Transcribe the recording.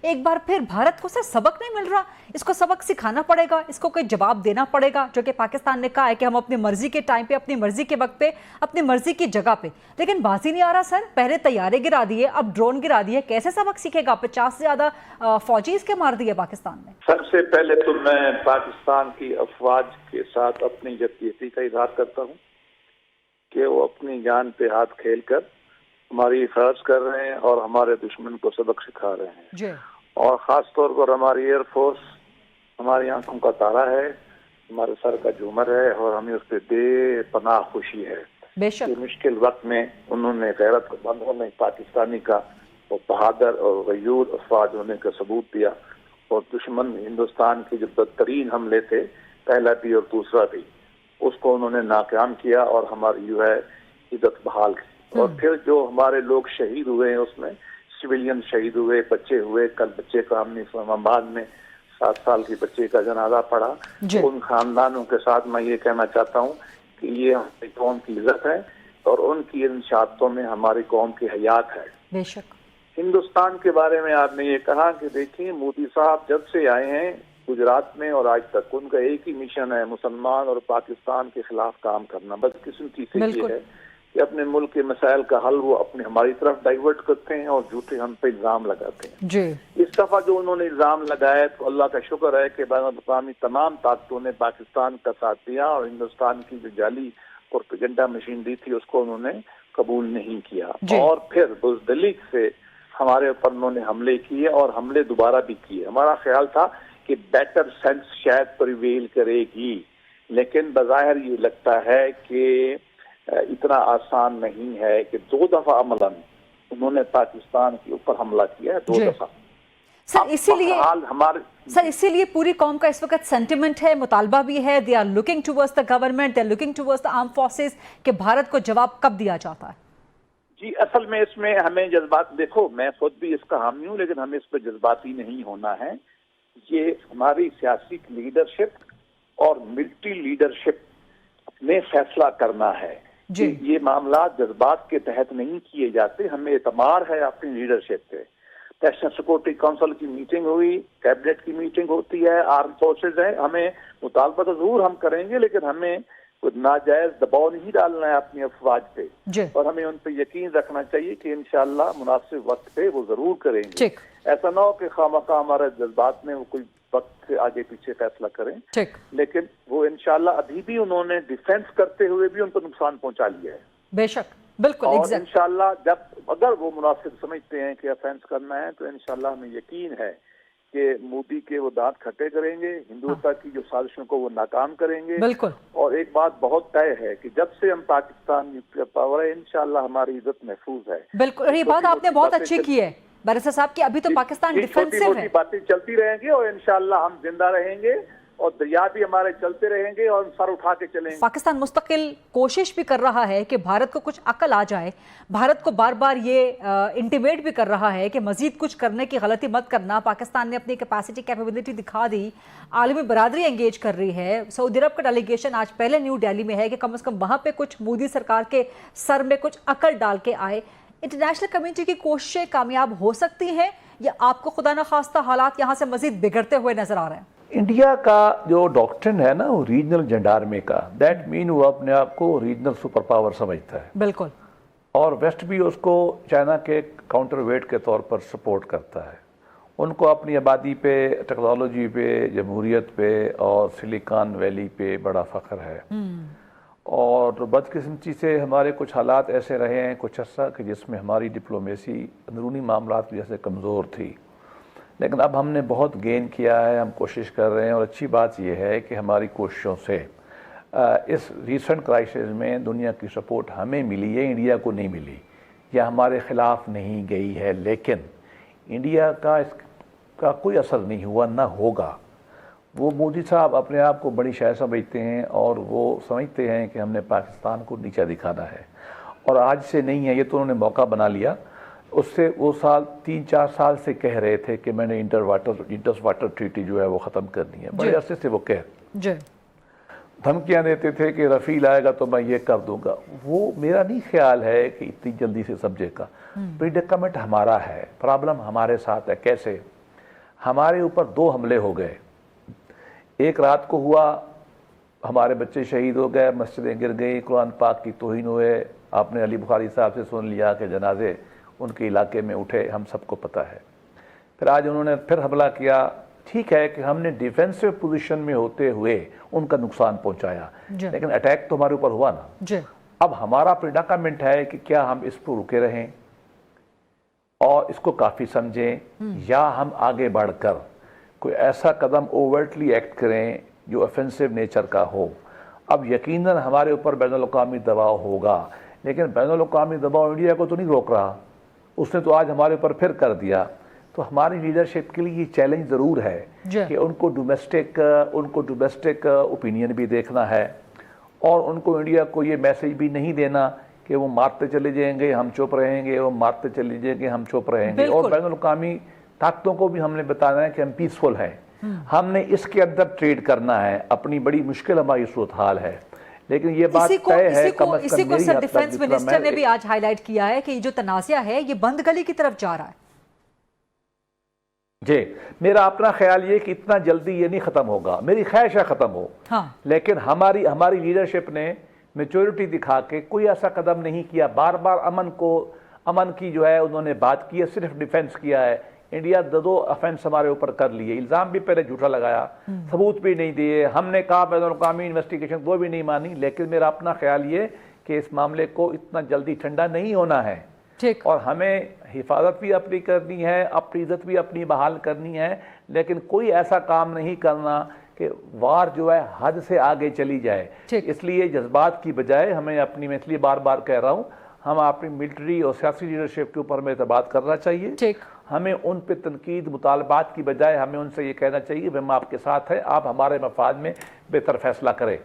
एक बार फिर भारत को सर सबक नहीं मिल रहा, इसको सबक सिखाना पड़ेगा, इसको कोई जवाब देना पड़ेगा। जो कि पाकिस्तान ने कहा है कि हम अपनी मर्जी के टाइम पे, अपनी मर्जी के वक्त पे, अपनी मर्जी की जगह पे, लेकिन बाजी नहीं आ रहा सर। पहले तैयारे गिरा दिए, अब ड्रोन गिरा दिए, कैसे सबक सीखेगा? 50 से ज्यादा फौजी इसके मार दिए पाकिस्तान ने। सबसे पहले तो मैं पाकिस्तान की अफवाज के साथ अपनी यकजहती का इजहार करता हूँ कि वो अपनी जान पे हाथ खेल कर हमारी हिफाजत कर रहे हैं और हमारे दुश्मन को सबक सिखा रहे हैं। और ख़ास तौर पर हमारी एयरफोर्स हमारी आंखों का तारा है, हमारे सर का झूमर है और हमें उस पर बेपनाह खुशी है। बेशक मुश्किल वक्त में उन्होंने गैरत बंदों में पाकिस्तानी का वो बहादुर और गयूर अफवाज होने का सबूत दिया और दुश्मन हिंदुस्तान के जो बदतरीन हमले थे, पहला भी और दूसरा भी, उसको उन्होंने नाकाम किया और हमारी जो है इज्जत बहाल की। और फिर जो हमारे लोग शहीद हुए हैं उसमें सिविलियन शहीद हुए, बच्चे हुए। कल बच्चे का हमने इस्लामाबाद में 7 साल के बच्चे का जनाजा पड़ा। उन खानदानों के साथ मैं ये कहना चाहता हूँ कि ये हमारी कौम की इज्जत है और उनकी इन शहादतों में हमारी कौम की हयात है। बेशक हिंदुस्तान के बारे में आपने ये कहा कि देखिए मोदी साहब जब से आए हैं गुजरात में और आज तक उनका एक ही मिशन है, मुसलमान और पाकिस्तान के खिलाफ काम करना। बस किस्मती से ये है कि अपने मुल्क के मसाइल का हल वो अपने हमारी तरफ डाइवर्ट करते हैं और झूठे हम पे इल्जाम लगाते हैं जी। इस दफा जो उन्होंने इल्जाम लगाया तो अल्लाह का शुक्र है कि बैनुल-अक़वामी तमाम ताकतों ने पाकिस्तान का साथ दिया और हिंदुस्तान की जो जाली प्रोपेगेंडा मशीनरी थी उसको उन्होंने कबूल नहीं किया। और फिर बुज़दिली से हमारे ऊपर उन्होंने हमले किए और हमले दोबारा भी किए। हमारा ख्याल था कि बेटर सेंस शायद प्रिवेल करेगी, लेकिन बज़ाहिर ये लगता है कि इतना आसान नहीं है कि 2 दफा अमलन उन्होंने पाकिस्तान के ऊपर हमला किया है, 2 दफा। सर इसीलिए पूरी कौम का इस वक्त सेंटिमेंट है, मुतालबा भी है, they are looking towards the government, they are looking towards the arm forces कि भारत को जवाब कब दिया जाता है। जी असल में इसमें हमें जज्बात, देखो मैं खुद भी इसका हामी हूँ लेकिन हमें इस पर जज्बाती नहीं होना है। ये हमारी सियासी लीडरशिप और मिलिट्री लिडरशिप ने फैसला करना है। ये मामला जज्बात के तहत नहीं किए जाते। हमें एतमाद है अपनी लीडरशिप पे। नेशनल सिक्योरिटी काउंसिल की मीटिंग हुई, कैबिनेट की मीटिंग होती है, आर्म फोर्सेज है। हमें मुतालबा तो जरूर हम करेंगे लेकिन हमें कोई नाजायज दबाव नहीं डालना है अपनी अफवाज पे और हमें उन पे यकीन रखना चाहिए कि इंशाअल्लाह मुनासिब वक्त पे वो जरूर करेंगे। ऐसा ना हो कि खामखा हमारे जज्बात में वो कोई वक्त से आगे पीछे फैसला करें। लेकिन वो इंशाअल्लाह अभी भी उन्होंने डिफेंस करते हुए भी उनको नुकसान पहुंचा लिया है। बेशक बिल्कुल। और इंशाअल्लाह जब अगर वो मुनासिब समझते हैं कि ऑफेंस करना है तो इंशाअल्लाह हमें यकीन है कि मोदी के वो दांत खट्टे करेंगे, हिंदुत्व की जो साजिशों को वो नाकाम करेंगे। बिल्कुल। और एक बात बहुत तय है कि जब से हम पाकिस्तान न्यूक्लियर पावर है इंशाअल्लाह हमारी इज्जत महफूज है। बिल्कुल, और ये बात आपने बहुत अच्छी की है बैरिस्टर साहब की अभी तो पाकिस्तान डिफेंसिव है। बातें चलती रहेंगी और इंशाअल्लाह हम जिंदा रहेंगे और दरिया भी हमारे चलते रहेंगे और सर उठा के चलेंगे। पाकिस्तान मुस्तकिल कोशिश भी कर रहा है कि भारत को कुछ अकल आ जाए। भारत को बार बार ये इंटीमेट भी कर रहा है कि मजीद कुछ करने की गलती मत करना। पाकिस्तान ने अपनी कैपेसिटी कैपेबिलिटी दिखा दी, आलमी बरादरी एंगेज कर रही है। सऊदी अरब का डेलीगेशन आज पहले न्यू दिल्ली में है कि कम से कम वहाँ पे कुछ मोदी सरकार के सर में कुछ अकल डाल के आए। इंटरनेशनल कम्युनिटी की कोशिशें कामयाब हो सकती हैं या आपको खुदा न खास्ता हालात यहाँ से मजीद बिगड़ते हुए नजर आ रहे हैं? इंडिया का जो डॉक्ट्रिन है ना वो रीजनल जेंडार्मी का, दैट मीन वो अपने आप को रीजनल सुपर पावर समझता है। बिल्कुल। और वेस्ट भी उसको चाइना के काउंटर वेट के तौर पर सपोर्ट करता है। उनको अपनी आबादी पे, टेक्नोलॉजी पे, जमहूरियत पे और सिलिकॉन वैली पे बड़ा फ़ख्र है। और बदकिस्मती से हमारे कुछ हालात ऐसे रहे हैं कुछ अर्सा कि जिसमें हमारी डिप्लोमेसी अंदरूनी मामलात की वजह से कमज़ोर थी, लेकिन अब हमने बहुत गेन किया है। हम कोशिश कर रहे हैं और अच्छी बात यह है कि हमारी कोशिशों से इस रीसेंट क्राइसिस में दुनिया की सपोर्ट हमें मिली है, इंडिया को नहीं मिली या हमारे ख़िलाफ़ नहीं गई है। लेकिन इंडिया का इसका कोई असर नहीं हुआ, ना होगा। वो मोदी साहब अपने आप को बड़ी शाय समझते हैं और वो समझते हैं कि हमने पाकिस्तान को नीचा दिखाना है और आज से नहीं है, ये तो उन्होंने मौका बना लिया। उससे वो 3-4 साल से कह रहे थे कि मैंने इंटस वाटर ट्रीटी जो है वो ख़त्म करनी है। बड़े अरसे से वो धमकियाँ देते थे कि रफ़ील आएगा तो मैं ये कर दूंगा। वो मेरा नहीं ख्याल है कि इतनी जल्दी से सब्जेक्ट का प्रिडिकमेंट हमारा है, प्रॉब्लम हमारे साथ है। कैसे? हमारे ऊपर 2 हमले हो गए। एक रात को हुआ, हमारे बच्चे शहीद हो गए, मस्जिदें गिर गई, कुरान पाक की तौहीन हुए। आपने अली बुखारी साहब से सुन लिया कि जनाजे उनके इलाके में उठे, हम सबको पता है। फिर आज उन्होंने फिर हमला किया। ठीक है कि हमने डिफेंसिव पोजीशन में होते हुए उनका नुकसान पहुंचाया, लेकिन अटैक तो हमारे ऊपर हुआ ना जी। अब हमारा प्रेडिकामेंट है कि क्या हम इस पर रुके रहें और इसको काफ़ी समझें, या हम आगे बढ़कर कोई ऐसा कदम ओवर्टली एक्ट करें जो ऑफेंसिव नेचर का हो। अब यकीनन हमारे ऊपर बैनुल-अक़वामी दबाव होगा, लेकिन बैनुल-अक़वामी दबाव इंडिया को तो नहीं रोक रहा, उसने तो आज हमारे ऊपर फिर कर दिया। तो हमारी लीडरशिप के लिए ये चैलेंज ज़रूर है कि उनको डोमेस्टिक ओपिनियन भी देखना है और उनको इंडिया को ये मैसेज भी नहीं देना कि वो मारते चले जाएंगे हम चुप रहेंगे, वो मारते चले जाएंगे हम चुप रहेंगे। और बैनुल-अक़वामी ताकतों को भी हमने बताना है कि हम पीसफुल हैं, हमने इसके अंदर ट्रेड करना है। अपनी बड़ी मुश्किल हमारी सूरत हाल है, लेकिन ये बात तय है। इसी को सर डिफेंस मिनिस्टर ने भी आज हाईलाइट किया है कि ये जो तनाज़ा है ये बंद गली की तरफ जा रहा है। जी, मेरा अपना ख्याल ये कि इतना जल्दी ये नहीं ख़त्म होगा, मेरी ख्वाहिश है ख़त्म हो। हाँ। लेकिन हमारी लीडरशिप ने मैच्योरिटी दिखा के कोई ऐसा कदम नहीं किया। बार बार अमन की जो है उन्होंने बात की है, सिर्फ डिफेंस किया है। इंडिया 2 ऑफेंस हमारे ऊपर कर लिए, इल्ज़ाम भी पहले झूठा लगाया, सबूत भी नहीं दिए, हमने कहा बैनुल-अक़वामी इन्वेस्टिगेशन वो भी नहीं मानी। लेकिन मेरा अपना ख्याल ये कि इस मामले को इतना जल्दी ठंडा नहीं होना है और हमें हिफाजत भी अपनी करनी है, अपनी इज्जत भी अपनी बहाल करनी है, लेकिन कोई ऐसा काम नहीं करना कि वार जो है हद से आगे चली जाए। इसलिए जज्बात की बजाय हमें अपनी, मैं इसलिए बार बार कह रहा हूँ, हम अपनी मिलिट्री और सियासी लीडरशिप के ऊपर हमें एतबार करना चाहिए। हमें उन पे तनकीद मुतालबात की बजाय हमें उनसे ये कहना चाहिए हम आपके साथ हैं, आप हमारे मफाद में बेहतर फैसला करें।